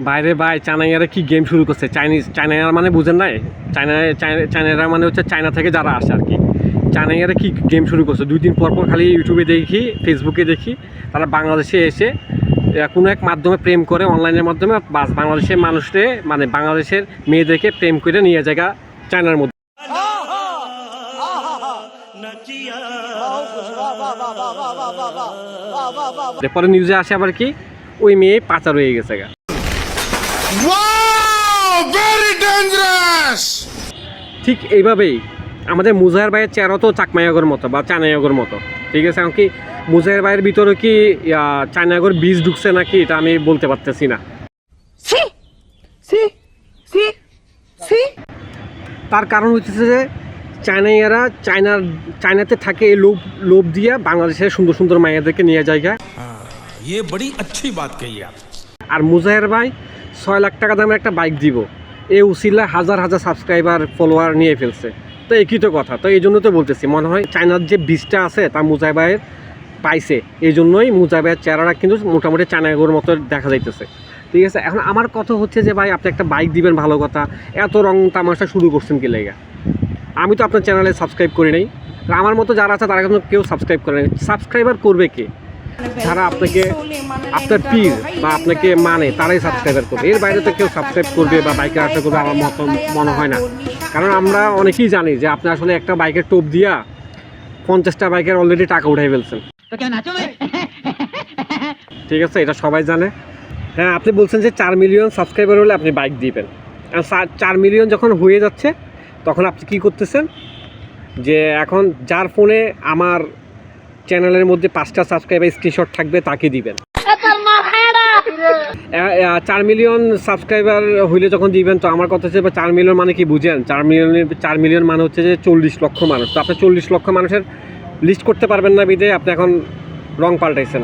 বাইরে ভাই চায়নারা কি গেম শুরু করছে। চায়নারা মানে বুঝেন নাই, চায়নারা মানে হচ্ছে চায়না থেকে যারা আসে আর কি। চায়নারা কি গেম শুরু করছে, 2 দিন পর খালি ইউটিউবে দেখি, ফেসবুকে দেখি তারা বাংলাদেশে এসে কোনো এক মাধ্যমে প্রেম করে, অনলাইনের মাধ্যমে বাস বাংলাদেশের মানুষরে মানে বাংলাদেশের মেয়েদেরকে প্রেম করে নিয়ে জায়গা চায়নার মধ্যে। পরে নিউজে আসে আবার কি ওই মেয়ে পাচার হয়ে গেছে গা। ঠিক এইভাবেই আমাদের মুজাহের ভাইয়ের চেহারা তো চাকমাইয়াগর মতো বা চায়নায়াগর মতো, ঠিক আছে। এমনকি মুজাহের ভাইয়ের ভিতরে কি চায়নায়াগর বীজ ঢুকছে নাকি এটা আমি বলতে পারতেছি না। তার কারণ হচ্ছে যে চায়নাইয়ারা চায়নাতে থাকে এই লোভ দিয়ে বাংলাদেশের সুন্দর সুন্দর মাইয়াদেরকে নিয়ে জায়গা। ये बड़ी अच्छी बात कही आप। আর মুজাহের ভাই 6 লাখ টাকা দামের একটা বাইক দিব, এই উসিলা হাজার হাজার সাবস্ক্রাইবার ফলোয়ার নিয়ে ফেলছে। তো একই তো কথা, তো এই জন্য তো বলতেছি মনে হয় চায়নার যে বীজটা আছে তা মুজাহির ভাইয়ের পাইছে, এই জন্যই মুজাহির ভাইয়ের চেহারাটা কিন্তু মোটামুটি চায়নাগর মতো দেখা যাইতেছে, ঠিক আছে। এখন আমার কথা হচ্ছে যে ভাই আপনি একটা বাইক দিবেন ভালো কথা, এত রং তামাশা শুরু করছেন কি লেগা? আমি তো আপনার চ্যানেলে সাবস্ক্রাইব করি নাই, আমার মতো যারা আছে তারা কিন্তু কেউ সাবস্ক্রাইব করে নাই। সাবস্ক্রাইবার করবে কে? যারা আপনাকে আপনার পীর বা আপনাকে মানে তারাই সাবস্ক্রাইবার করবে, এর বাইরে তো কেউ সাবস্ক্রাইব করবে বা বাইকের আশা করবে আমার মতো মনে হয় না। কারণ আমরা অনেকেই জানি যে আপনি আসলে একটা বাইকের টোপ দিয়া 50টা বাইকের অলরেডি টাকা উঠাই ফেলছেন, ঠিক আছে, এটা সবাই জানে। হ্যাঁ, আপনি বলছেন যে 4 মিলিয়ন সাবস্ক্রাইবার হলে আপনি বাইক দিবেন। 4 মিলিয়ন যখন হয়ে যাচ্ছে তখন আপনি কি করতেছেন যে এখন যার ফোনে আমার চ্যানেলের মধ্যে 5টা সাবস্ক্রাইবার স্ক্রিনশট থাকবে তাকে দিবেন। 4 মিলিয়ন সাবস্ক্রাইবার হইলে যখন দিবেন, তো আমার কথা হচ্ছে 4 মিলিয়ন মানে কি বুঝেন? 4 মিলিয়ন মানে হচ্ছে যে 40 লক্ষ মানুষ। তো আপনি 40 লক্ষ মানুষের লিস্ট করতে পারবেন না বিধে আপনি এখন রং পাল্টাইছেন।